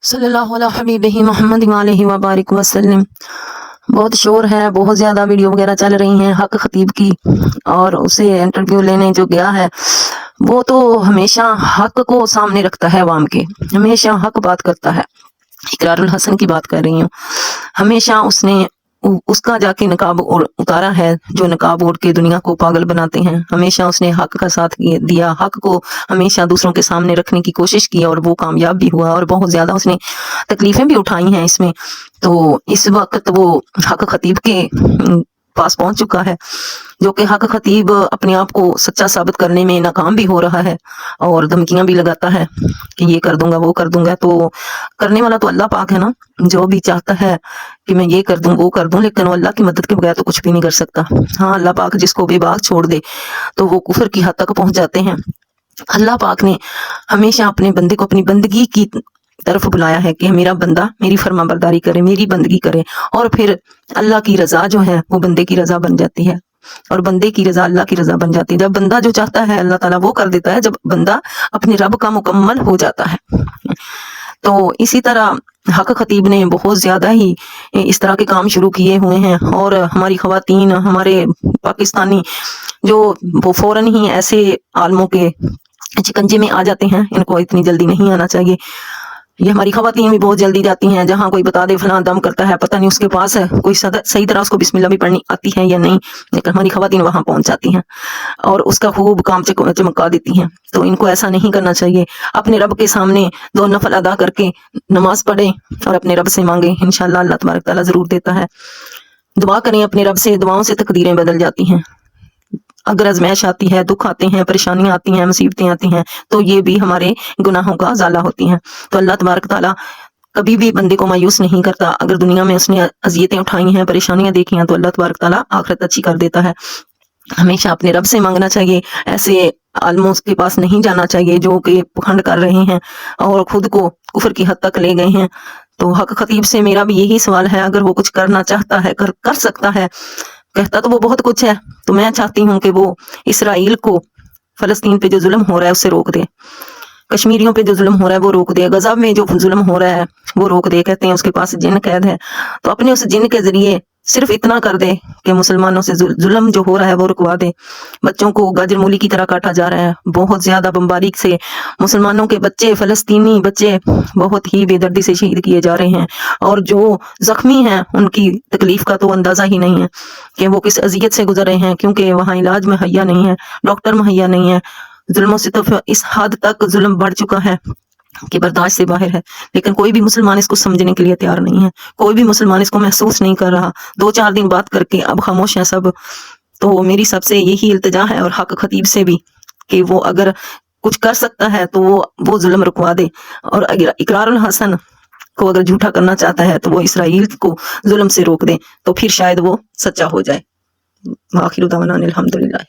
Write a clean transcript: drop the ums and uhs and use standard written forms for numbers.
صلی اللہ علیہ حبیبہ محمد وآلہ وبارک وسلم۔ بہت شور ہے، بہت زیادہ ویڈیو وغیرہ چل رہی ہیں حق خطیب کی، اور اسے انٹرویو لینے جو گیا ہے وہ تو ہمیشہ حق کو سامنے رکھتا ہے، عوام کے ہمیشہ حق بات کرتا ہے۔ اقرار الحسن کی بات کر رہی ہوں، ہمیشہ اس نے اس کا جا کے نقاب اتارا ہے، جو نقاب اوڑھ کے دنیا کو پاگل بناتے ہیں۔ ہمیشہ اس نے حق کا ساتھ دیا، حق کو ہمیشہ دوسروں کے سامنے رکھنے کی کوشش کی، اور وہ کامیاب بھی ہوا، اور بہت زیادہ اس نے تکلیفیں بھی اٹھائی ہیں اس میں۔ تو اس وقت وہ حق خطیب کے پاس پہنچ چکا ہے، جو کہ حق خطیب اپنے آپ کو سچا ثابت کرنے میں ناکام بھی ہو رہا ہے، اور دھمکیاں بھی لگاتا ہے کہ یہ کر دوں گا وہ کر دوں گا۔ تو کرنے والا تو اللہ پاک ہے نا، جو بھی چاہتا ہے کہ میں یہ کر دوں وہ کر دوں، لیکن وہ اللہ کی مدد کے بغیر تو کچھ بھی نہیں کر سکتا۔ ہاں، اللہ پاک جس کو بے باک چھوڑ دے تو وہ کفر کی حد تک پہنچ جاتے ہیں۔ اللہ پاک نے ہمیشہ اپنے بندے کو اپنی بندگی کی طرف بلایا ہے کہ میرا بندہ میری فرما برداری کرے، میری بندگی کرے، اور پھر اللہ کی رضا جو ہے وہ بندے کی رضا بن جاتی ہے، اور بندے کی رضا اللہ کی رضا بن جاتی ہے۔ جب بندہ جو چاہتا ہے اللہ تعالیٰ وہ کر دیتا ہے، جب بندہ اپنے رب کا مکمل ہو جاتا ہے۔ تو اسی طرح حق خطیب نے بہت زیادہ ہی اس طرح کے کام شروع کیے ہوئے ہیں، اور ہماری خواتین، ہمارے پاکستانی جو وہ فوراً ہی ایسے عالموں کے شکنجے میں آ جاتے ہیں، ان کو اتنی جلدی نہیں آنا چاہیے۔ یہ ہماری خواتین بھی بہت جلدی جاتی ہیں، جہاں کوئی بتا دے فلاں دم کرتا ہے، پتہ نہیں اس کے پاس کوئی صحیح طرح اس کو بسم اللہ بھی پڑھنی آتی ہے یا نہیں، لیکن ہماری خواتین وہاں پہنچ جاتی ہیں اور اس کا خوب کام چمکا دیتی ہیں۔ تو ان کو ایسا نہیں کرنا چاہیے، اپنے رب کے سامنے 2 نفل ادا کر کے نماز پڑھیں اور اپنے رب سے مانگیں، انشاءاللہ اللہ تبارک تعالیٰ ضرور دیتا ہے۔ دعا کریں اپنے رب سے، دعاؤں سے تقدیریں بدل جاتی ہیں۔ اگر ازمائش آتی ہے، دکھ آتے ہیں، پریشانیاں آتی ہیں، مصیبتیں آتی ہیں، تو یہ بھی ہمارے گناہوں کا ازالہ ہوتی ہیں۔ تو اللہ تبارک تعالیٰ کبھی بھی بندے کو مایوس نہیں کرتا۔ اگر دنیا میں اس نے اذیتیں اٹھائی ہیں، پریشانیاں دیکھی ہیں، تو اللہ تبارک تعالیٰ آخرت اچھی کر دیتا ہے۔ ہمیشہ اپنے رب سے مانگنا چاہیے، ایسے عالموں کے پاس نہیں جانا چاہیے جو کہ پکھنڈ کر رہے ہیں اور خود کو کفر کی حد تک لے گئے ہیں۔ تو حق خطیب سے میرا بھی یہی سوال ہے، اگر وہ کچھ کرنا چاہتا ہے، کر سکتا ہے، کہتا تو وہ بہت کچھ ہے، تو میں چاہتی ہوں کہ وہ اسرائیل کو فلسطین پہ جو ظلم ہو رہا ہے اسے روک دے، کشمیریوں پہ جو ظلم ہو رہا ہے وہ روک دے، غزہ میں جو ظلم ہو رہا ہے وہ روک دے۔ کہتے ہیں اس کے پاس جن قید ہے، تو اپنے اس جن کے ذریعے صرف اتنا کر دے کہ مسلمانوں سے ظلم جو ہو رہا ہے وہ رکوا دے۔ بچوں کو گاجر مولی کی طرح کاٹا جا رہا ہے، بہت زیادہ بمباری سے مسلمانوں کے بچے، فلسطینی بچے بہت ہی بے دردی سے شہید کیے جا رہے ہیں، اور جو زخمی ہیں ان کی تکلیف کا تو اندازہ ہی نہیں ہے کہ وہ کس اذیت سے گزر رہے ہیں، کیونکہ وہاں علاج مہیا نہیں ہے، ڈاکٹر مہیا نہیں ہے۔ ظلم و ستم اس حد تک ظلم بڑھ چکا ہے کہ برداشت سے باہر ہے، لیکن کوئی بھی مسلمان اس کو سمجھنے کے لیے تیار نہیں ہے، کوئی بھی مسلمان اس کو محسوس نہیں کر رہا۔ 2-4 دن بات کر کے اب خاموش ہیں سب۔ تو میری سب سے یہی التجا ہے، اور حق خطیب سے بھی، کہ وہ اگر کچھ کر سکتا ہے تو وہ ظلم رکوا دے، اور اگر اقرار الحسن کو اگر جھوٹا کرنا چاہتا ہے تو وہ اسرائیل کو ظلم سے روک دے، تو پھر شاید وہ سچا ہو جائے۔ وآخر دعوانا الحمدللہ۔